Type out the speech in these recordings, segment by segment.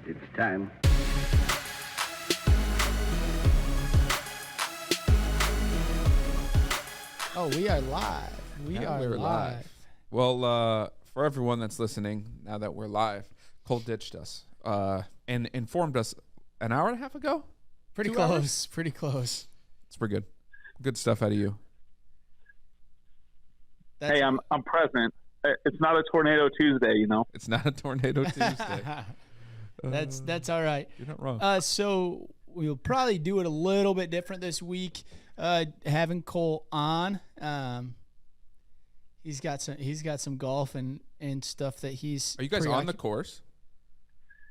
It's time. Oh, we are live. We're live. Well, for everyone that's listening, now that we're live, Cole ditched us and informed us an hour and a half ago. Pretty close. Pretty close. It's pretty good. Good stuff out of you. Hey, I'm present. It's not a tornado Tuesday, you know. It's not a tornado Tuesday. That's all right. You're not wrong. So we'll probably do it a little bit different this week. Having Cole on, he's got some golf and stuff that he's. Are you guys on the course?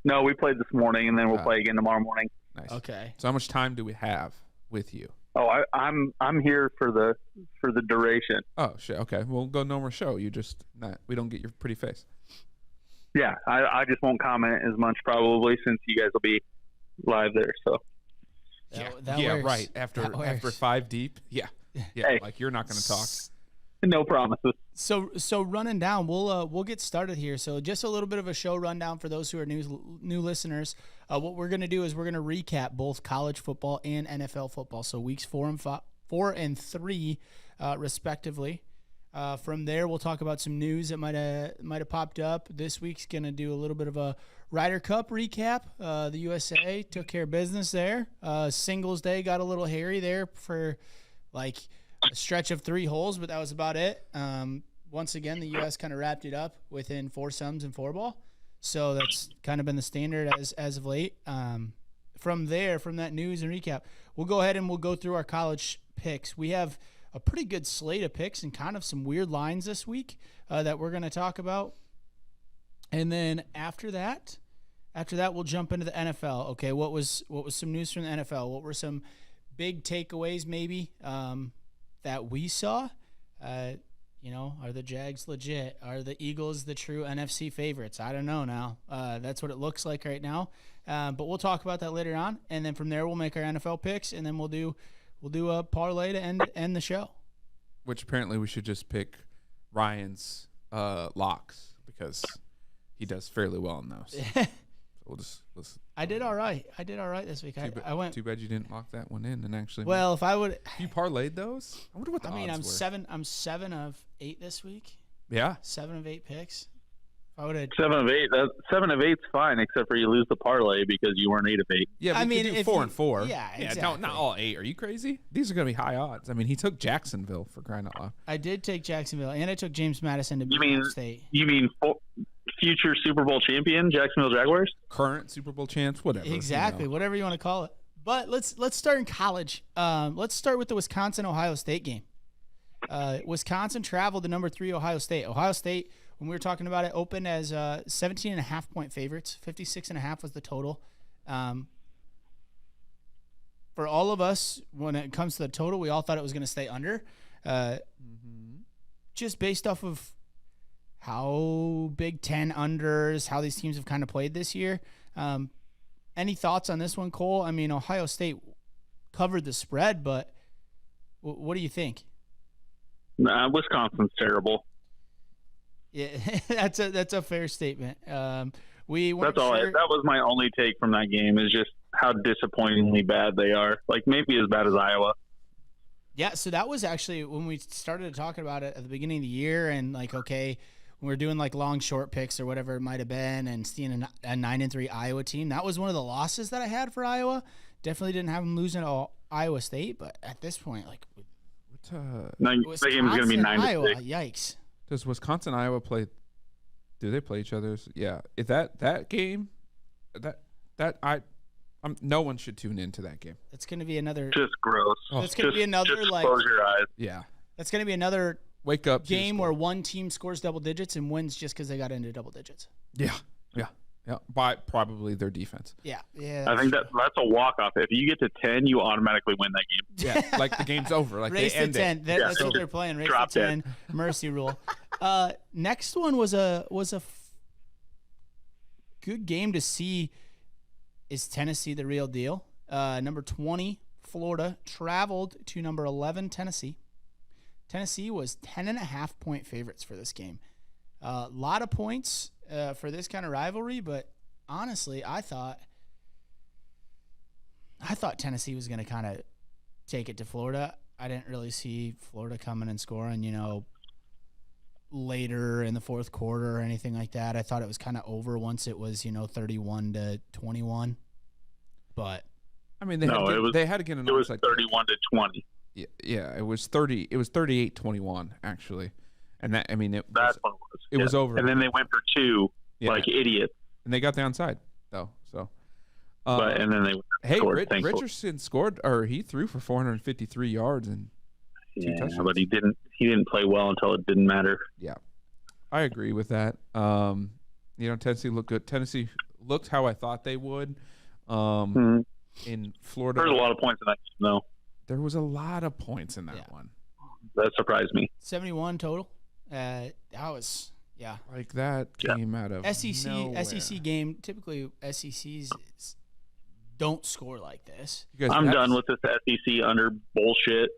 No, we played this morning, and then we'll play again tomorrow morning. Nice. Okay. So how much time do we have with you? Oh, I'm here for the duration. Oh shit. Okay, we'll go no more show. We don't get your pretty face. Yeah, I just won't comment as much probably since you guys will be live there. So. That works. Right. After 5 deep. Yeah. Hey, like you're not going to talk. No promises. So running down, we'll get started here. So just a little bit of a show rundown for those who are new listeners. What we're going to do is we're going to recap both college football and NFL football. So weeks 4 and 3, respectively. From there, we'll talk about some news that might have popped up. This week's going to do a little bit of a Ryder Cup recap. The USA took care of business there. Singles Day got a little hairy there for like a stretch of 3 holes, but that was about it. Once again, the U.S. kind of wrapped it up within 4-sums and 4-ball. So that's kind of been the standard as of late. From that news and recap, we'll go ahead and we'll go through our college picks. We have a pretty good slate of picks and kind of some weird lines this week that we're going to talk about. And then after that, we'll jump into the NFL. Okay, what was some news from the NFL? What were some big takeaways maybe that we saw? Are the Jags legit? Are the Eagles the true NFC favorites? I don't know now. That's what it looks like right now. But we'll talk about that later on. And then from there, we'll make our NFL picks, and then we'll do a parlay to end the show. Which apparently we should just pick Ryan's locks because he does fairly well in those. So let's. I did all right. This week. I went. Too bad you didn't lock that one in and actually. Well, if I would. You parlayed those. I wonder what the odds were. I'm 7 of 8 this week. Yeah. 7 of 8 picks. If I would have 7 of 8. 7 of 8's fine, except for you lose the parlay because you weren't 8 of 8. Yeah, I mean, do 4 and 4. Yeah, exactly. Not all 8. Are you crazy? These are going to be high odds. I mean, he took Jacksonville for crying out loud. I did take Jacksonville, and I took James Madison to beat State. You mean future Super Bowl champion Jacksonville Jaguars? Current Super Bowl champs, whatever. Exactly, whatever you want to call it. But let's start in college. Let's start with the Wisconsin-Ohio State game. Wisconsin traveled to number 3 Ohio State. Ohio State, when we were talking about it, opened as 17.5-point favorites. 56.5 was the total. For all of us, when it comes to the total, we all thought it was going to stay under. Just based off of how Big Ten unders, how these teams have kind of played this year. Any thoughts on this one, Cole? I mean, Ohio State covered the spread, but what do you think? Wisconsin's terrible. Yeah, that's a fair statement. That was my only take from that game is just how disappointingly bad they are. Like maybe as bad as Iowa. Yeah, so that was actually when we started talking about it at the beginning of the year, and like, okay, when we were doing like long short picks or whatever it might have been, and seeing a 9-3 Iowa team. That was one of the losses that I had for Iowa. Definitely didn't have them losing to Iowa State, but at this point, like, that game is going to be 9-6. Iowa, yikes. Does Wisconsin Iowa play? Do they play each other's? Yeah. Is that game? No one should tune into that game. It's going to be another. Just gross. It's going to be another just like. Close your eyes. Yeah. That's going to be another wake up game where one team scores double digits and wins just because they got into double digits. Yeah. By probably their defense. Yeah. I think that's a walk off. If you get to 10, you automatically win that game. Yeah, like the game's over. Like race they end to 10. it. That's what they're playing. Race to 10. Mercy rule. Next one was a good game to see. Is Tennessee the real deal? Number 20, Florida, traveled to number 11, Tennessee. Tennessee was 10.5-point favorites for this game. A lot of points for this kind of rivalry, but honestly, I thought Tennessee was going to kind of take it to Florida. I didn't really see Florida coming and scoring, later in the fourth quarter or anything like that. I thought it was kind of over once it was, 31-21. But I mean, they had to get an onside. It was kick. 31-20. Yeah, it was 30. It was 38-21 actually, and that that's what it was. It was over, and then they went for two like idiots, and they got the onside though. So, and then they scored. Richardson scored, or he threw for 453 yards and two touchdowns. But he didn't play well until it didn't matter. Yeah, I agree with that. Tennessee looked good. Tennessee looked how I thought they would. In Florida, there's a lot of points in that game, though. There was a lot of points in that one. That surprised me. 71 total. That was like that came out of nowhere. SEC game. Typically, SECs don't score like this. I'm done with this SEC under bullshit.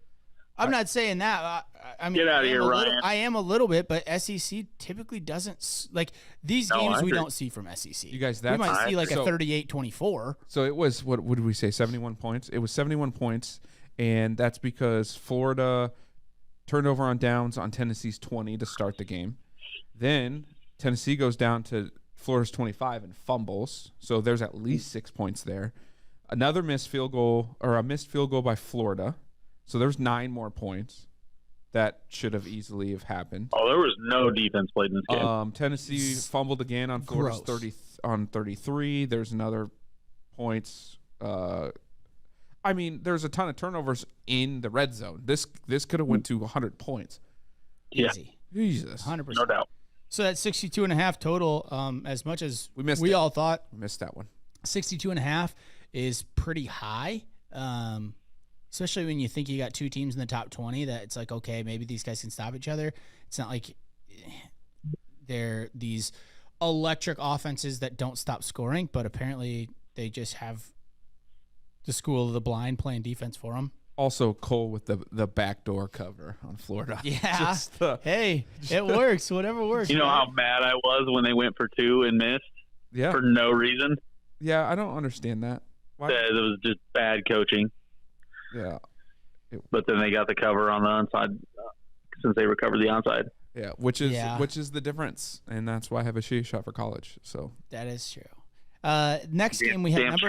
I'm not saying that. I mean, get out of here, Ryan. I am a little bit, but SEC typically doesn't like these games. We don't see from SEC. You guys, we might see like a 38-24. So it was what did we say? 71 points. It was 71 points, and that's because Florida turned over on downs on Tennessee's 20 to start the game. Then Tennessee goes down to Florida's 25 and fumbles. So there's at least 6 points there. Another missed field goal by Florida. So there's 9 more points that should have easily have happened. Oh, there was no defense played in this game. Tennessee fumbled again on Florida's 33. There's another points. There's a ton of turnovers in the red zone. This could have went to 100 points. Easy. Jesus. 100%. No doubt. So that's 62.5 total. As much as we all thought. We missed that one. 62.5 is pretty high. Especially when you think you got two teams in the top 20 that it's like, okay, maybe these guys can stop each other. It's not like they're these electric offenses that don't stop scoring, but apparently they just have the school of the blind playing defense for them. Also, Cole with the backdoor cover on Florida. Yeah. Hey, it works. Whatever works. You know how mad I was when they went for 2 and missed? Yeah. For no reason? Yeah, I don't understand that. Why? It was just bad coaching. Yeah. But then they got the cover on the onside since they recovered the onside. Yeah, which is the difference, and that's why I have a shot for college. So that is true. Next game we have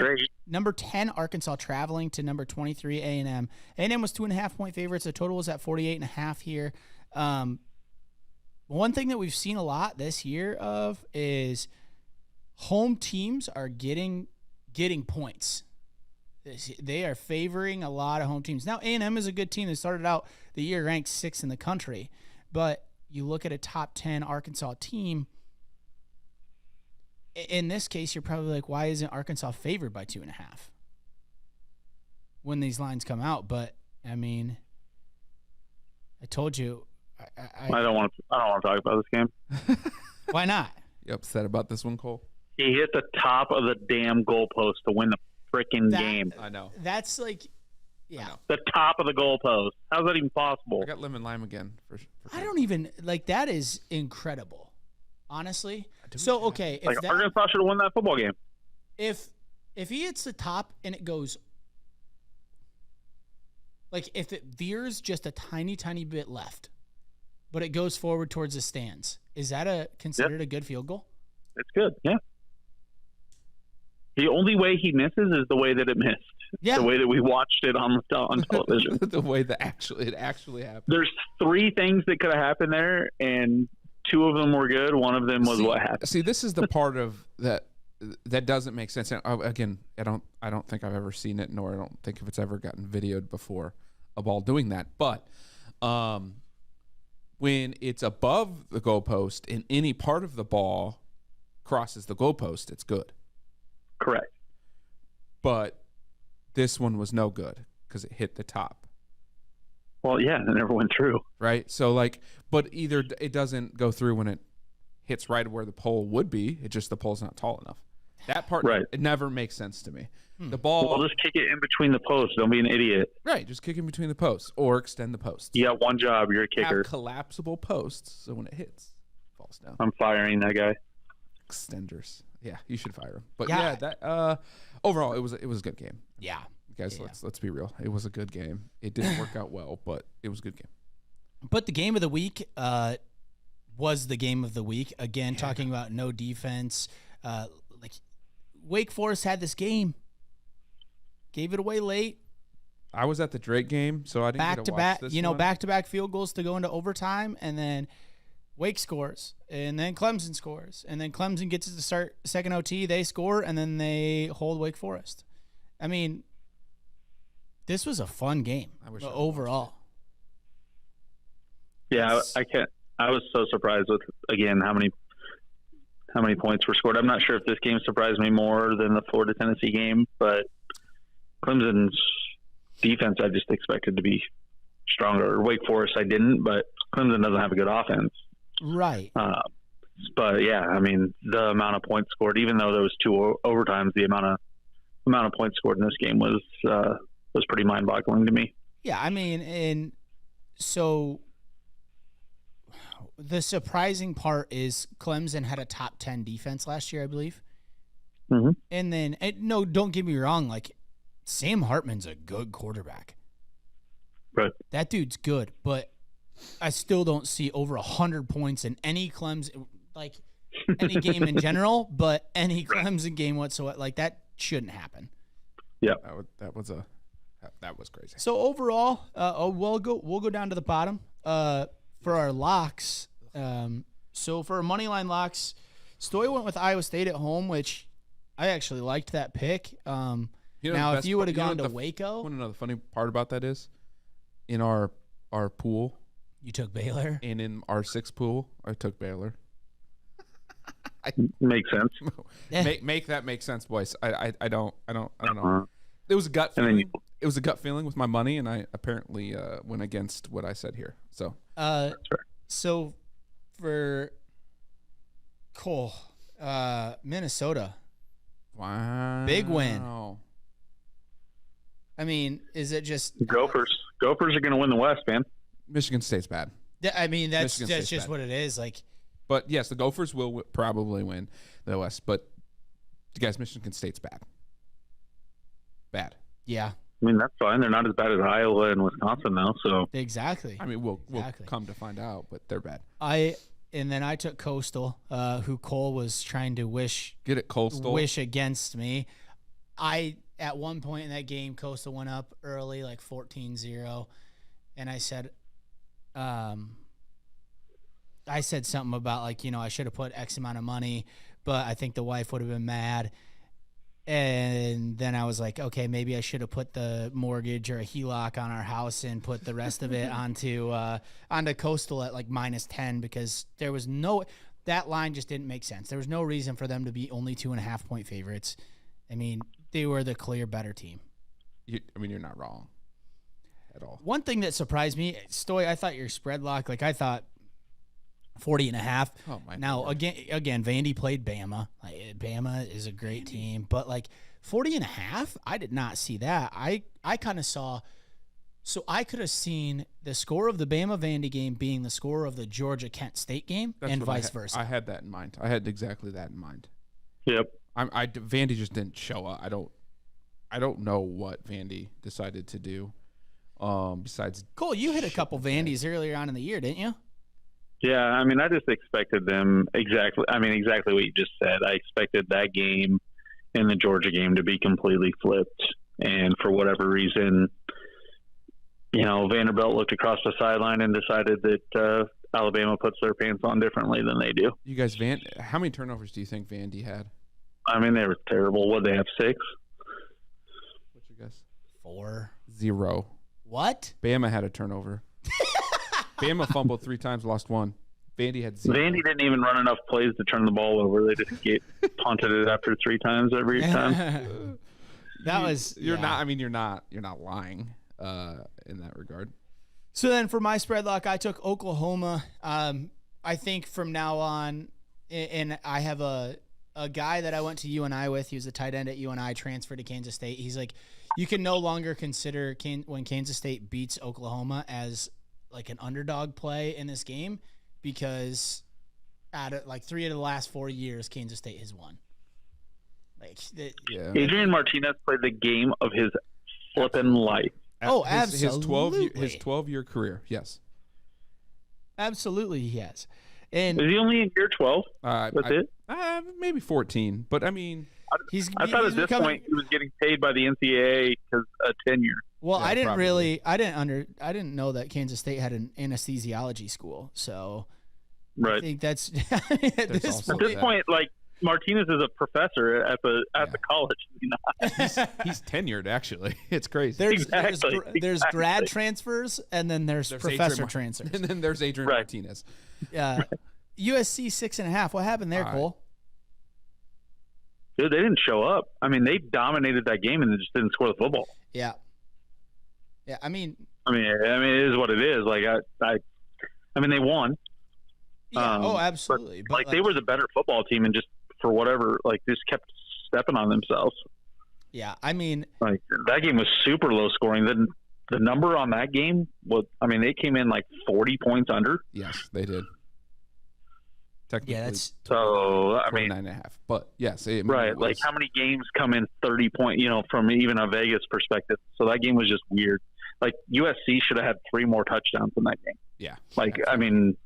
number 10 Arkansas traveling to number 23 A&M. A&M was 2.5-point favorites. The total was at 48.5 here. One thing that we've seen a lot this year is home teams are getting points. They are favoring a lot of home teams. Now, A&M is a good team. They started out the year ranked 6th in the country. But you look at a top 10 Arkansas team, in this case, you're probably like, why isn't Arkansas favored by 2.5 when these lines come out? But, I mean, I told you. I don't want to talk about this game. Why not? You upset about this one, Cole? He hit the top of the damn goalpost to win the freaking game. I know. That's like, yeah. The top of the goalpost. How's that even possible? I got lemon lime again. For I don't even, like, that is incredible, honestly. So, okay. If Arkansas should have won that football game. If he hits the top and it goes, like, if it veers just a tiny, tiny bit left, but it goes forward towards the stands, is that considered a good field goal? It's good, yeah. The only way he misses is the way that it missed. Yeah. The way that we watched it on television. The way that it actually happened. There's 3 things that could have happened there, and 2 of them were good. One of them was what happened. See, this is the part of that doesn't make sense. And again, I don't think I've ever seen it, nor I don't think if it's ever gotten videoed before a ball doing that. But when it's above the goalpost and any part of the ball crosses the goalpost, it's good. Correct. But this one was no good because it hit the top. Well, yeah, it never went through. Right? So, but either it doesn't go through when it hits right where the pole would be. It just the pole's not tall enough. That part, right. It never makes sense to me. The ball. Well, just kick it in between the posts. Don't be an idiot. Right. Just kick in between the posts or extend the posts. You got one job. You're a kicker. Have collapsible posts so when it hits, it falls down. I'm firing that guy. Extenders. Yeah, you should fire him. But Yeah. yeah, that overall it was a good game. Yeah. Guys, Yeah. let's be real. It was a good game. It didn't work out well, but it was a good game. But the game of the week was the game of the week. Again, talking about no defense. Like Wake Forest had this game, gave it away late. I was at the Drake game, so I didn't get to watch this one. Back-to-back field goals to go into overtime, and then Wake scores, and then Clemson scores, and then Clemson gets to start second OT. They score, and then they hold Wake Forest. I mean, this was a fun game overall. Yeah, I can't. I was so surprised with again how many points were scored. I'm not sure if this game surprised me more than the Florida Tennessee game, but Clemson's defense I just expected to be stronger. Wake Forest I didn't, but Clemson doesn't have a good offense. Right. But yeah, I mean the amount of points scored, even though there was 2 overtimes, the amount of points scored in this game was pretty mind-boggling to me. Yeah, I mean, and so the surprising part is Clemson had a top 10 defense last year, I believe. Mm-hmm. And then, no, don't get me wrong, like Sam Hartman's a good quarterback. Right. That dude's good, but I still don't see over 100 points in any Clemson, like any game in general, but any Clemson game whatsoever. Like that shouldn't happen. Yeah, that was crazy. So overall, we'll go down to the bottom for our locks. So for our money line locks, Stoy went with Iowa State at home, which I actually liked that pick. Now, if you would have gone to Waco, want to know the funny part about that is, in our pool, you took Baylor, and in our 6 pool, I took Baylor. Makes sense. Make that make sense, boys. I don't know. It was a gut feeling. It was a gut feeling with my money, and I apparently went against what I said here. So, so for Cole, Minnesota, wow, big win. I mean, is it just Gophers? Gophers are going to win the West, man. Michigan State's bad. I mean, that's just bad. what it is. Like, but yes, the Gophers will probably win the West. But guys, Michigan State's bad. Bad. Yeah. I mean, that's fine. They're not as bad as Iowa and Wisconsin, though. So exactly. I mean, we'll come to find out, but they're bad. And then I took Coastal, who Cole was trying to wish against me. At one point in that game, Coastal went up early, like 14-0, and I said something about like, I should have put X amount of money, but I think the wife would have been mad. And then I was like, okay, maybe I should have put the mortgage or a HELOC on our house and put the rest of it onto Coastal at like -10, because there was that line just didn't make sense. There was no reason for them to be only 2.5 point favorites. I mean, they were the clear better team. You're not wrong at all. One thing that surprised me, Stoy, I thought your spread lock, like I thought 40.5. Oh my! Now God. again, Vandy played Bama. Bama is a great team, but like 40.5, I did not see that. I kind of saw. So I could have seen the score of the Bama Vandy game being the score of the Georgia Kent State game, and vice versa. I had that in mind. I had exactly that in mind. Yep. Vandy just didn't show up. I don't know what Vandy decided to do. Besides Cole, you hit a couple Vandys earlier on in the year, didn't you? Yeah, I mean, I just expected them exactly what you just said. I expected that game and the Georgia game to be completely flipped, and for whatever reason, Vanderbilt looked across the sideline and decided that Alabama puts their pants on differently than they do. You guys, how many turnovers do you think Vandy had? I mean, they were terrible. What, they have 6? What's your guess? 4. 0. What? Bama had a turnover. Bama fumbled 3 times, lost 1. Vandy had 0. Vandy didn't even run enough plays to turn the ball over. They just punted it after 3 times every time. You're not lying in that regard. So then for my spread lock, I took Oklahoma. I think from now on, and I have a guy that I went to UNI with. He was a tight end at UNI, transferred to Kansas State. He's like, you can no longer consider when Kansas State beats Oklahoma as like an underdog play in this game, because out of like 3 of the last 4 years, Kansas State has won. Like, Yeah. Adrian Martinez played the game of his flipping life. Oh, His absolutely. 12-year career, yes. absolutely, he has. And Is he only in year 12? That's it? Maybe 14, but I mean, I thought at this point he was getting paid by the NCAA because a tenure. Well, Yeah, I didn't probably. I didn't know that Kansas State had an anesthesiology school. So I Right. think that's at There's this also At this that. point, like Martinez is a professor at the college. You know? he's tenured, actually. It's crazy. There's grad transfers, and then there's professor Adrian transfers. And then there's Adrian Right. Martinez. USC 6.5. What happened there, All right. Cole? Dude, they didn't show up. I mean, they dominated that game and they just didn't score the football. Yeah. I mean, it is what it is. Like I mean, they won. yeah. Absolutely. But like they were the better football team, and just for whatever, like just kept stepping on themselves. Yeah. I mean, Like that game was super low scoring. The number on that game was, I mean, they came in like 40 points under. Yes, they did. Technically, yeah. That's So I mean, 29.5. But yes, right? Like how many games come in 30 point? You know, from even a Vegas perspective. So that game was just weird. Like USC should have had 3 more touchdowns in that game. Yeah. Like absolutely. I mean,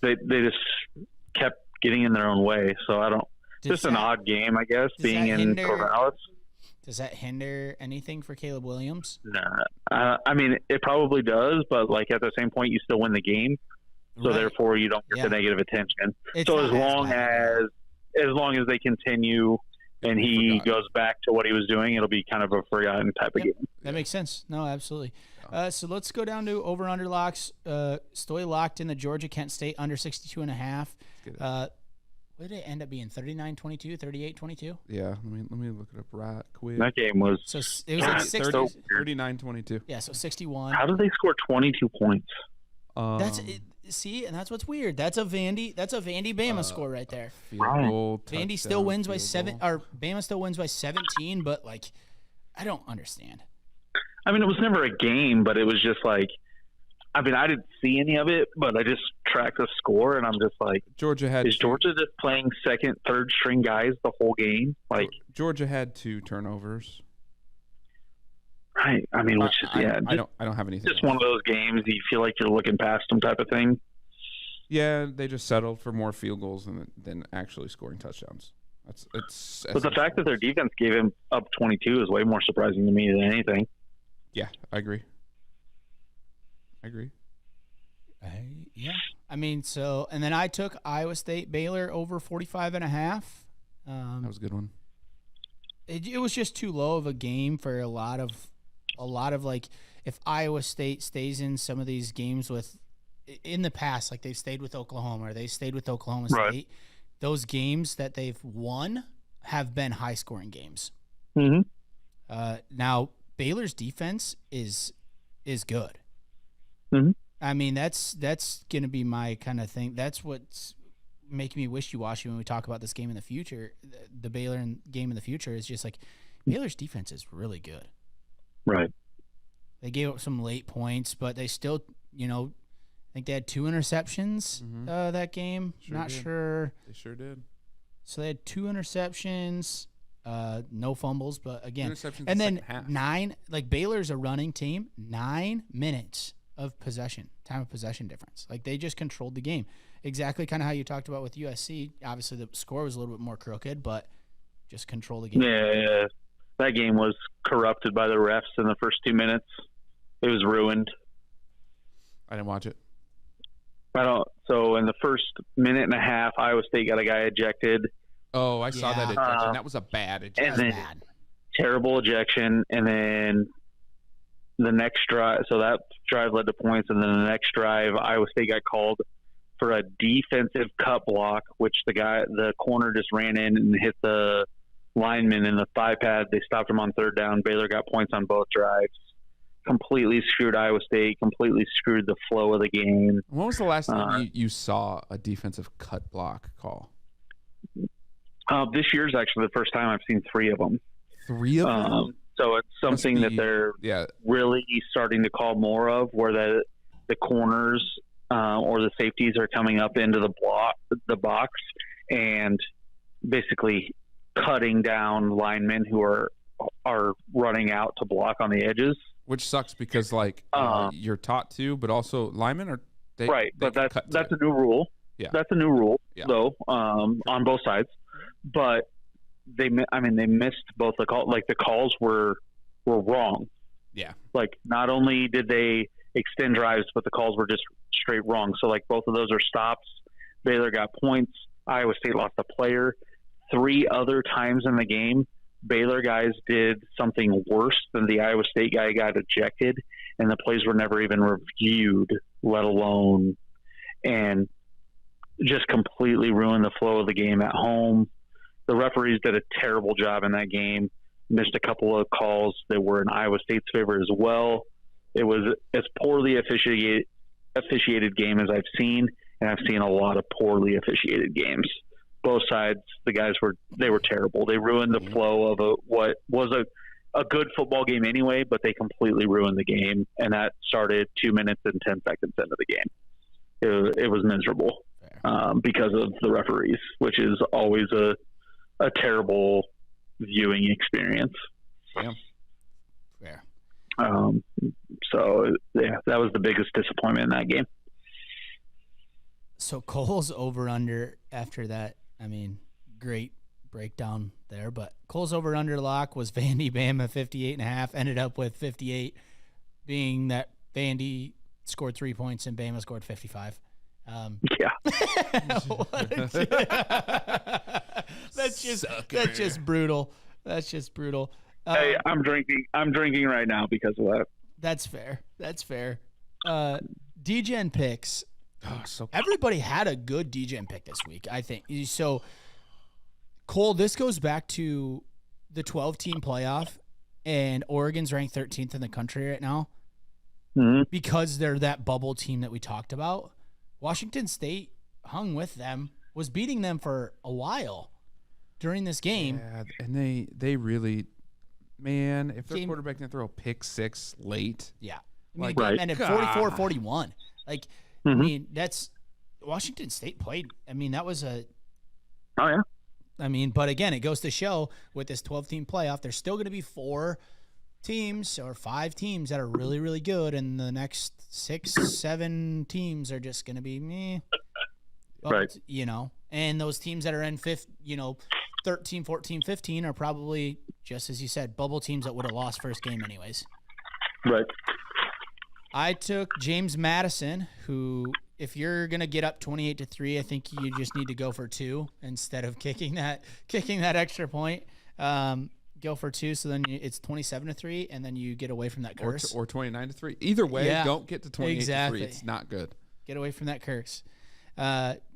they just kept getting in their own way. So I don't. Just an odd game, I guess, being in Corvallis. Does that hinder anything for Caleb Williams? Nah. I mean, it probably does, but like at the same point, you still win the game. So Right. therefore, you don't get the negative attention. It's So not as long as they continue and he goes back to what he was doing, it'll be kind of a forgotten type of game. That makes sense. No, absolutely. So let's go down to over/under locks. Stoy locked in the Georgia Kent State under 62.5. What did it end up being? 39-22, 38-22? Yeah, let me look it up right quick. That game was. So it was like 60. 39-22. Yeah, so 61. How did they score 22 points? That's it. See, and that's what's weird. That's a Vandy Bama score right there. Field goal, Vandy still touchdown, wins by field 7, goal. or Bama still wins by 17, but like I don't understand. I mean, it was never a game, but it was just like, I mean, I didn't see any of it, but I just tracked the score, and I'm just like, Georgia had is Georgia just playing second, third string guys the whole game? Like, Georgia had 2 turnovers. right? I mean, which is I don't have anything. just else. one of those games you feel like you're looking past them type of thing. Yeah, they just settled for more field goals than actually scoring touchdowns. But the fact that their defense gave him up 22 is way more surprising to me than anything. Yeah, I agree. Yeah. I mean, so and then I took Iowa State Baylor over 45.5. That was a good one. It was just too low of a game for a lot of like if Iowa State stays in some of these games with in the past, like they've stayed with Oklahoma or they stayed with Oklahoma State, Right. those games that they've won have been high scoring games. Mm-hmm. Now Baylor's defense is good. Mhm. I mean, that's going to be my kind of thing. That's what's making me wishy-washy when we talk about this game in the future. The Baylor game in the future is just like Baylor's defense is really good. Right. They gave up some late points, but they still, I think they had 2 interceptions that game. Not did. sure. They sure did. So they had 2 interceptions, no fumbles, but again, Interceptions and in then the second half. 9. Like Baylor's a running team, 9 minutes of possession, time of possession difference. Like they just controlled the game, exactly kind of how you talked about with USC. Obviously, the score was a little bit more crooked, but just control the game. Yeah, that game was corrupted by the refs in the first 2 minutes. It was ruined. I didn't watch it. So in the first minute and a half, Iowa State got a guy ejected. Oh, I saw that Yeah. ejection. That was a bad ejection. And then Bad. terrible ejection, and then the next drive. So that drive led to points, and then the next drive, Iowa State got called for a defensive cut block, which the corner just ran in and hit the lineman in the thigh pad. They stopped him on third down. Baylor got points on both drives. Completely screwed Iowa State. Completely screwed the flow of the game. When was the last time you saw a defensive cut block call? This year's actually the first time I've seen 3 of them. 3 of them? So it's something that they're really starting to call more of, where the corners or the safeties are coming up into the box and basically cutting down linemen who are running out to block on the edges. Which sucks because you're taught to, but also linemen are right. But that's a new rule. Yeah, that's a new rule though on both sides. But they missed both the call. Like the calls were wrong. Yeah. Like not only did they extend drives, but the calls were just straight wrong. So like both of those are stops. Baylor got points. Iowa State lost a player. 3 other times in the game, Baylor guys did something worse than the Iowa State guy got ejected, and the plays were never even reviewed, let alone, and just completely ruined the flow of the game at home. The referees did a terrible job in that game, missed a couple of calls that were in Iowa State's favor as well. It was as poorly officiated game as I've seen, and I've seen a lot of poorly officiated games. Both sides, the guys were terrible. They ruined the flow of what was a good football game anyway, but they completely ruined the game, and that started 2 minutes and 10 seconds into the game. It was miserable because of the referees, which is always a terrible viewing experience. Yeah. Fair. So yeah, that was the biggest disappointment in that game. So Cole's over-under after that, great breakdown there, but Cole's over-under lock was Vandy Bama 58.5, ended up with 58, being that Vandy scored 3 points and Bama scored 55. Yeah. That's just brutal. That's just brutal. Hey, I'm drinking right now because of that. That's fair. DGen picks. So everybody had a good DGen pick this week, I think. So, Cole, this goes back to the 12-team playoff, and Oregon's ranked 13th in the country right now because they're that bubble team that we talked about. Washington State hung with them, was beating them for a while during this game. Yeah, and they really, man, if their quarterback didn't throw a pick 6 late. Yeah. The game ended 44-41. That's Washington State played. That was a. Oh yeah. But again, it goes to show with this 12-team playoff, there's still going to be 4 teams or 5 teams that are really, really good, and the next 6, 7 teams are just going to be meh. But, right. And those teams that are in 13, 14, 15 are probably, just as you said, bubble teams that would have lost first game anyways. Right. I took James Madison, who, if you're gonna get up 28-3, I think you just need to go for 2 instead of kicking that extra point. Go for 2, so then it's 27-3, and then you get away from that curse. Or 29-3. Either way, don't get to 28-3. Exactly. It's not good. Get away from that curse.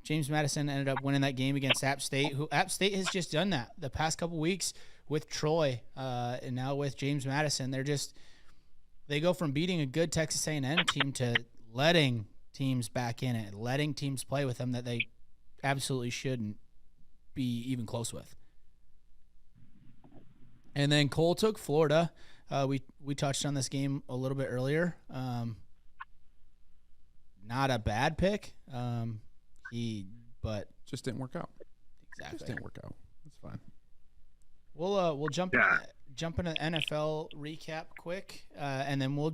James Madison ended up winning that game against App State, who App State has just done that the past couple weeks with Troy, and now with James Madison. They go from beating a good Texas A&M team to letting teams back in it, letting teams play with them that they absolutely shouldn't be even close with. And then Cole took Florida. We touched on this game a little bit earlier. Not a bad pick. But just didn't work out. Exactly. Just didn't work out. That's fine. We'll jump into NFL recap quick, and then we'll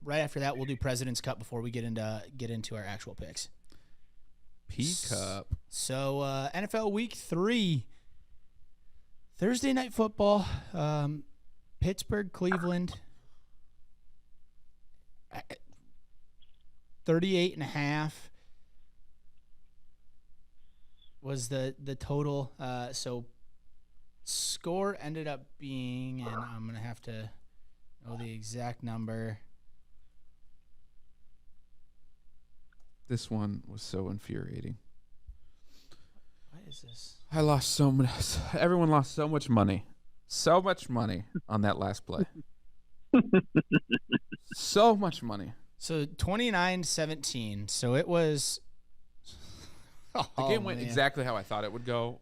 right after that we'll do President's Cup before we get into our actual picks. Cup. So NFL Week 3, Thursday night football, Pittsburgh, Cleveland, 38.5 was the total. So score ended up being, and I'm going to have to know the exact number. This one was so infuriating. What is this? I lost so much. Everyone lost so much money. So much money on that last play. So much money. So 29-17. So it was. The game went exactly how I thought it would go,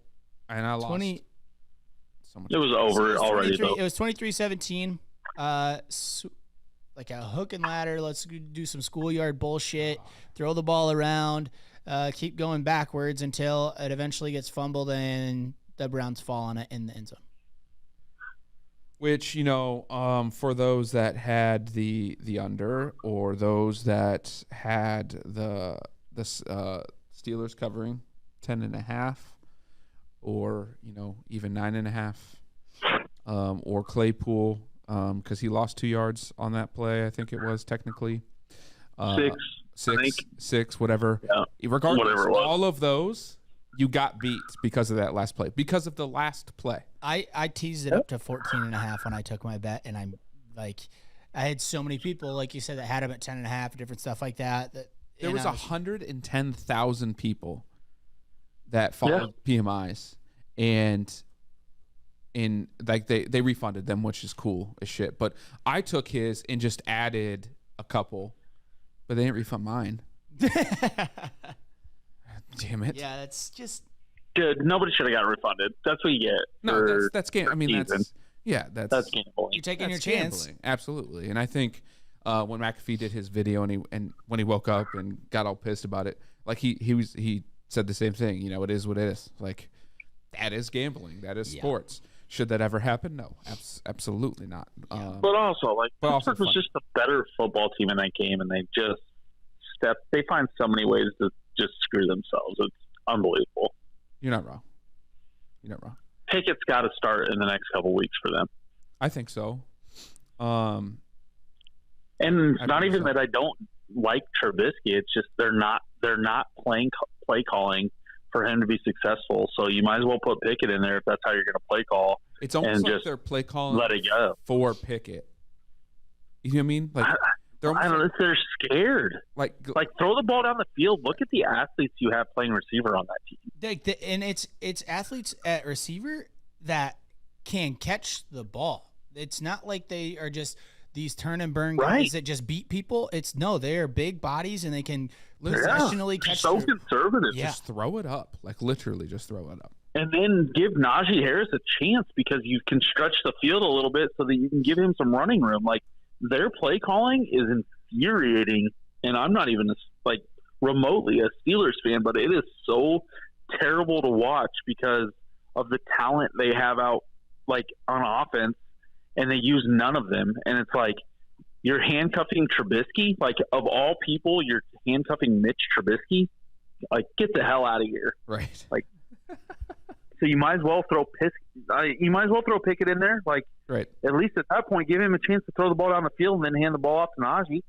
and I lost. So much. It was over already, though. It was 23-17. Like a hook and ladder. Let's do some schoolyard bullshit. Throw the ball around. Keep going backwards until it eventually gets fumbled, and the Browns fall on it in the end zone. Which, for those that had the under, or those that had the Steelers covering 10.5, or even 9.5, or Claypool, because he lost 2 yards on that play, I think it was technically six, whatever. Yeah, regardless, whatever it was. all of those you got beat because of that last play, because of the last play. I teased it up to 14.5 when I took my bet, and I'm like, I had so many people, like you said, that had him at 10.5, different stuff like that. There was 110,000 people that followed PMIs, and like they refunded them, which is cool as shit. But I took his and just added a couple, but they didn't refund mine. Damn it! Yeah, that's just. Dude, nobody should have got refunded. That's what you get. No, that's game. I mean, that's gambling. You're taking your chance. Gambling. Absolutely. And I think when McAfee did his video and when he woke up and got all pissed about it, like he said the same thing. It is what it is. Like, that is gambling. That is sports. Should that ever happen? No, absolutely not. But also, Pittsburgh was just a better football team in that game, and they just they find so many ways to just screw themselves. It's unbelievable. You're not wrong. Pickett's got to start in the next couple weeks for them. I think so. And it's not even that I don't like Trubisky. It's just they're not playing play calling for him to be successful. So you might as well put Pickett in there if that's how you're going to play call. It's almost like they're play calling let it go for Pickett. You know what I mean? Like, I don't know if they're scared. Like throw the ball down the field. Look at the athletes you have playing receiver on that team. And it's athletes at receiver that can catch the ball. It's not like they are just these turn and burn guys that just beat people. They are big bodies and they can professionally catch. So conservative. Just throw it up. Like, literally just throw it up. And then give Najee Harris a chance, because you can stretch the field a little bit so that you can give him some running room. Like, their play calling is infuriating, and I'm not even remotely a Steelers fan, but it is so terrible to watch because of the talent they have out on offense, and they use none of them. And it's like, you're handcuffing Trubisky. Like, of all people, you're handcuffing Mitch Trubisky. Like, get the hell out of here. Right. Like, so you might as well throw Pickett in there. Like, right. At least at that point, give him a chance to throw the ball down the field and then hand the ball off to Najee.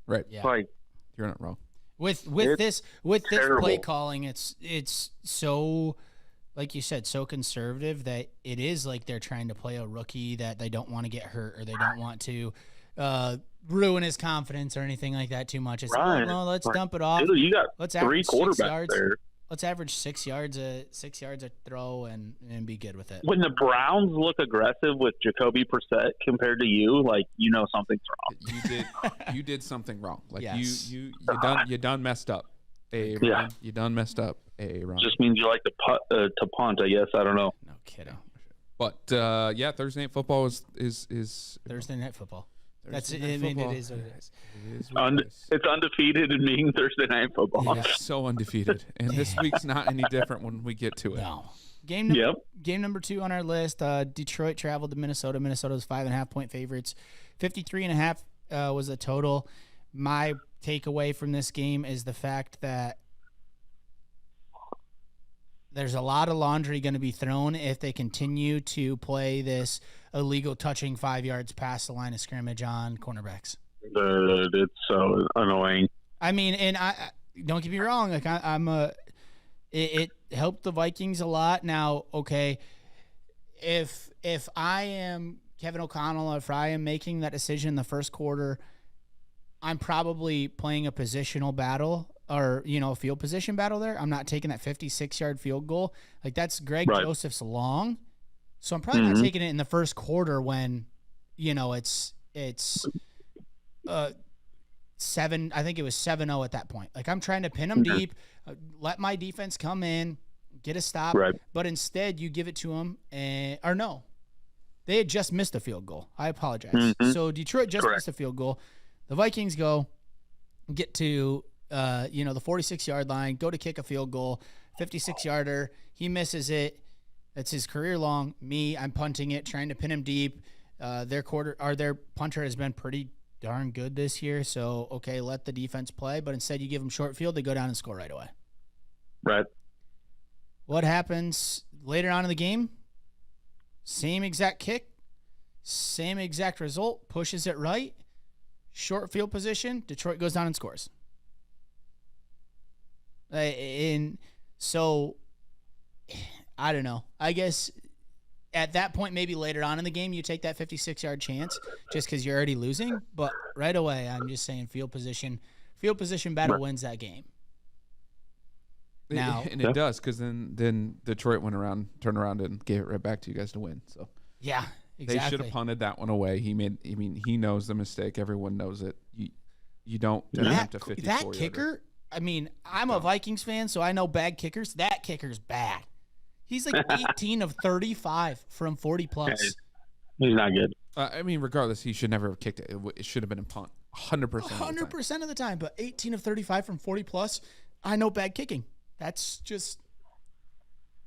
Right. Yeah. Like, you're not wrong. With this play calling, it's so, like you said, so conservative that it is like they're trying to play a rookie that they don't want to get hurt, or they don't want to ruin his confidence or anything like that too much. It's like, no, let's dump it off. Dude, you got let's 3 quarterbacks there. Let's average 6 yards a throw and be good with it. When the Browns look aggressive with Jacoby Brissett compared to you, something's wrong. You did something wrong. Like, yes. you done messed up. You done messed up. Ron. Just means you like to punt, I guess. I don't know. No kidding. But Thursday night football is Thursday night football. Thursday That's it. I mean, it is what it is. It's undefeated in being Thursday night football. Yeah, so undefeated. And this week's not any different when we get to it. No. Game number 2 on our list. Detroit traveled to Minnesota. Minnesota's 5.5-point favorites. 53.5 was the total. My takeaway from this game is the fact that there's a lot of laundry going to be thrown if they continue to play this illegal touching 5 yards past the line of scrimmage on cornerbacks. It's so annoying. I mean, and I don't get me wrong. Like, it helped the Vikings a lot. Now, okay, if I am Kevin O'Connell, if I am making that decision in the first quarter, I'm probably playing a positional battle, or, a field position battle there. I'm not taking that 56-yard field goal. Like, that's Greg Joseph's long. So I'm probably not taking it in the first quarter when, it's 7. I think it was 7-0 at that point. Like, I'm trying to pin them deep, let my defense come in, get a stop. Right. But instead, you give it to them, or no, they had just missed a field goal. I apologize. So Detroit just missed a field goal. The Vikings get to the 46-yard line, go to kick a field goal, 56-yarder. He misses it. That's his career long. I'm punting it, trying to pin him deep. Their punter has been pretty darn good this year. So, okay, let the defense play. But instead you give them short field, they go down and score right away. Right. What happens later on in the game? Same exact kick, same exact result, pushes it right, short field position, Detroit goes down and scores. And so, I don't know. I guess at that point, maybe later on in the game, you take that 56-yard chance just because you're already losing. But right away, I'm just saying field position battle wins that game. Now, and it does, because then Detroit turned around and gave it right back to you guys to win. So yeah, exactly. They should have punted that one away. He knows the mistake. Everyone knows it. You don't attempt a 54-yarder. That kicker, I'm a Vikings fan, so I know bad kickers. That kicker's bad. He's like 18 of 35 from 40 plus. He's not good. Regardless, he should never have kicked it. It should have been a punt, 100%. 100% of the time, but 18 of 35 from 40 plus. I know bad kicking. That's just,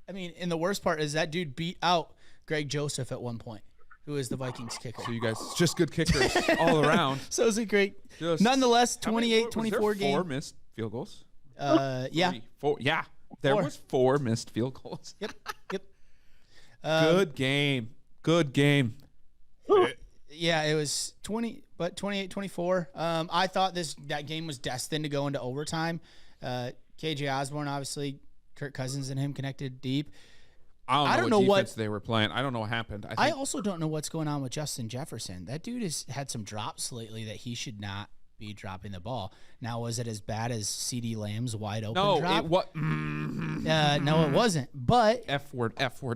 and the worst part is that dude beat out Greg Joseph at one point, who is the Vikings kicker. So you guys, just good kickers all around. So it's a great, nonetheless, 28-24 game. 4 missed field goals? Yeah. 4. Yeah. There was 4 missed field goals. Yep. Good game. Yeah, it was 28-24. I thought that game was destined to go into overtime. KJ Osborne, obviously, Kirk Cousins and him connected deep. I don't know what defense they were playing. I don't know what happened. I also don't know what's going on with Justin Jefferson. That dude has had some drops lately that he should not be dropping the ball. Now, was it as bad as CeeDee Lamb's wide open drop? No, it wasn't. But F word.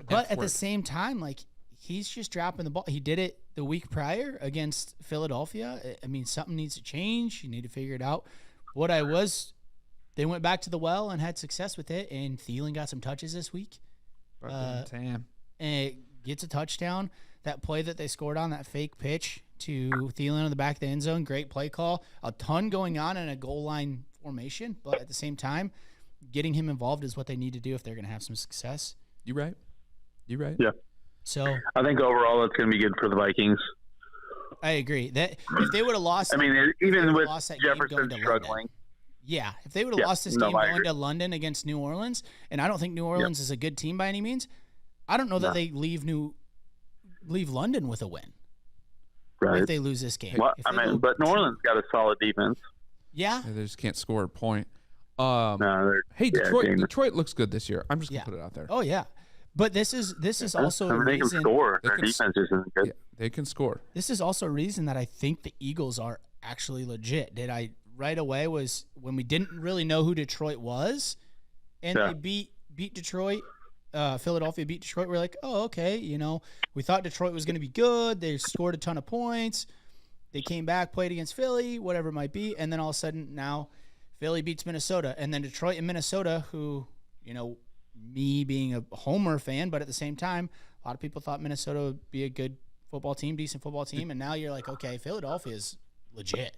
But at the same time, he's just dropping the ball. He did it the week prior against Philadelphia. Something needs to change. You need to figure it out. They went back to the well and had success with it, and Thielen got some touches this week. And it gets a touchdown. That play that they scored on, that fake pitch to Thielen in the back of the end zone, great play call. A ton going on in a goal line formation, but at the same time, getting him involved is what they need to do if they're going to have some success. You're right. Yeah. So I think overall it's going to be good for the Vikings. I agree. That if they would have lost, even with Jefferson struggling. Yeah, if they would have lost this game going to London against New Orleans, and I don't think New Orleans is a good team by any means, I don't know that they leave London with a win. Right. If they lose this game. Well, but New Orleans got a solid defense. Yeah. They just can't score a point. Detroit looks good this year. I'm just going to put it out there. Oh, yeah. But this is also a reason. They can score. Their defense isn't good. Yeah, they can score. This is also a reason that I think the Eagles are actually legit. Right away was when we didn't really know who Detroit was, and they beat Detroit. Philadelphia beat Detroit. We're like, oh, okay. We thought Detroit was going to be good. They scored a ton of points. They came back, played against Philly, whatever it might be, and then all of a sudden now Philly beats Minnesota, and then Detroit and Minnesota, who me being a Homer fan, but at the same time, a lot of people thought Minnesota would be a good football team, decent football team, and now you're like, okay, Philadelphia is legit.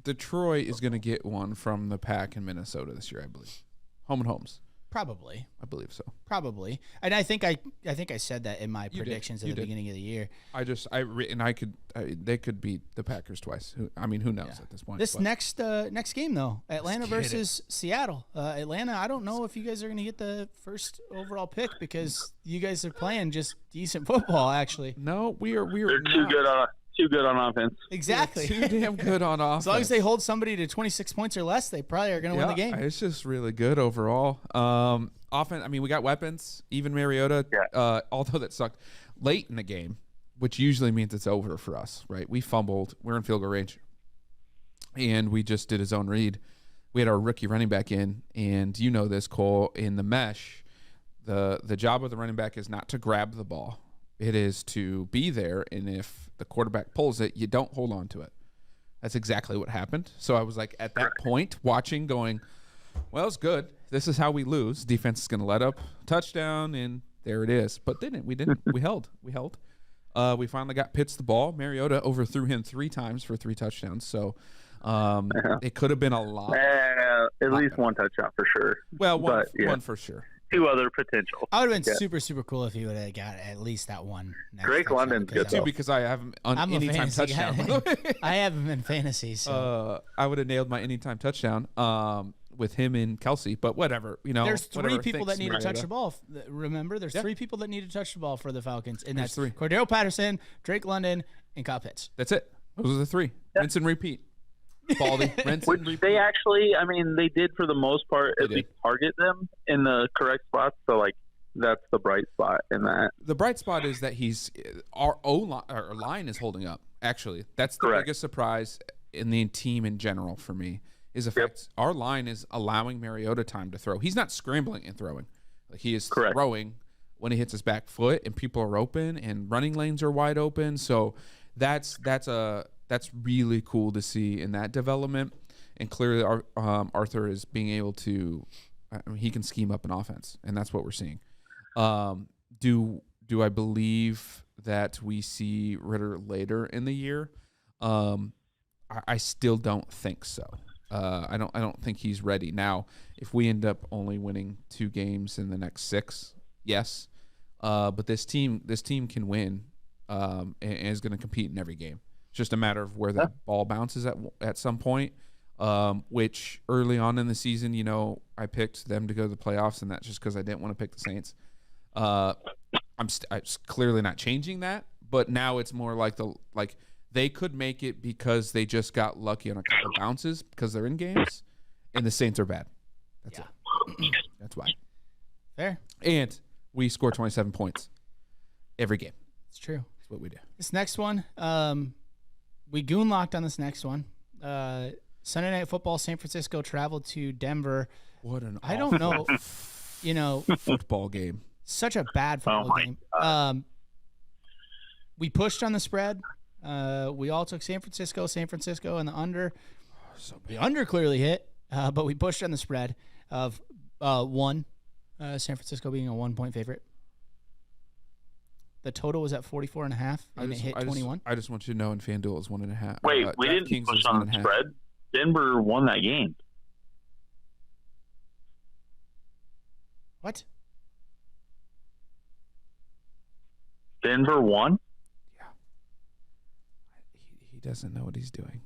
Detroit is going to get one from the Pack in Minnesota this year, I believe. Home and homes. Probably. I believe so. Probably. And I think I said that in my predictions at the beginning of the year. They could beat the Packers twice. Who knows at this point? Next game though, Atlanta versus Seattle. Atlanta, I don't know if you guys are going to get the first overall pick because you guys are playing just decent football actually. No, we are They're too good on offense. Exactly. Too damn good on offense. As long as they hold somebody to 26 points or less, they probably are going to win the game. It's just really good overall. Offense, we got weapons. Even Mariota, although that sucked late in the game, which usually means it's over for us, right? We fumbled. We're in field goal range. And we just did a zone read. We had our rookie running back in, and you know this, Cole, in the mesh, the job of the running back is not to grab the ball. It is to be there, and if the quarterback pulls it, you don't hold on to it. That's exactly what happened. So I was like, at that point, watching, going, well, it's good. This is how we lose. Defense is going to let up touchdown, and there it is. But we didn't. We held. We finally got Pitts the ball. Mariota overthrew him 3 times for 3 touchdowns. So it could have been a lot. At least one touchdown for sure. Well, one for sure. two other potential. I would have been super, super cool if he would have got at least that one. Drake London's good, too, because I have him on I'm anytime touchdown. I have him in fantasy. So. I would have nailed my anytime touchdown with him and Kelsey, but whatever. There's three people that need to touch the ball. Remember, there's three people that need to touch the ball for the Falcons, and that's three: Cordero Patterson, Drake London, and Kyle Pitts. That's it. Those are the three. Yeah. Rinse and repeat. Baldy, rinse and repeat. They actually, they did for the most part at least target them in the correct spots. So that's the bright spot in that. The bright spot is that our line is holding up. Actually, that's the biggest surprise in the team in general for me. Is the fact our line is allowing Mariota time to throw. He's not scrambling and throwing. He is throwing when he hits his back foot and people are open and running lanes are wide open. So that's really cool to see in that development. And clearly Arthur is being able to he can scheme up an offense, and that's what we're seeing. Do I believe that we see Ritter later in the year? I still don't think so. I don't think he's ready now. If we end up only winning 2 games in the next 6, yes, but this team can win and is going to compete in every game. It's just a matter of where the ball bounces at some point. Which early on in the season, I picked them to go to the playoffs, and that's just because I didn't want to pick the Saints. I'm clearly not changing that, but now it's more like they could make it because they just got lucky on a couple bounces because they're in games, and the Saints are bad. That's it. That's why. Fair. And we score 27 points every game. It's true. That's what we do. This next one, we goon locked on this next one. Sunday Night Football, San Francisco traveled to Denver. What an I don't know, football game. Such a bad football game. We pushed on the spread. We all took San Francisco, and the under. The under clearly hit, but we pushed on the spread of 1. San Francisco being a 1-point favorite. The total was at 44.5, and it hit 21. I just want you to know in FanDuel is 1.5. Wait, we didn't push on the spread. Denver won that game. What? Denver won? Yeah. He doesn't know what he's doing.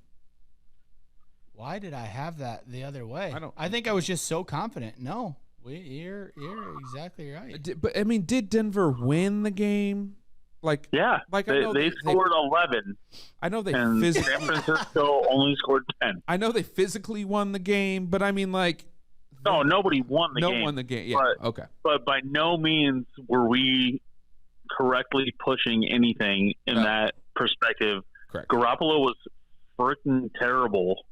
Why did I have that the other way? I think I was just so confident. No, you're exactly right. Did Denver win the game? They scored 11. I know they and physically. San Francisco only scored 10. I know they physically won the game, but no, nobody won the game. No one won the game. Yeah, okay. But by no means were we correctly pushing anything in that perspective. Correct. Garoppolo was freaking terrible,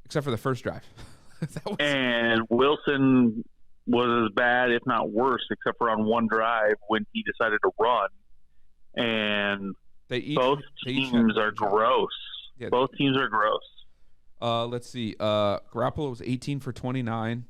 except for the first drive. And Wilson was as bad, if not worse, except for on one drive when he decided to run. And both teams are gross. Yeah, both teams are gross. Let's see. Garoppolo was 18 for 29,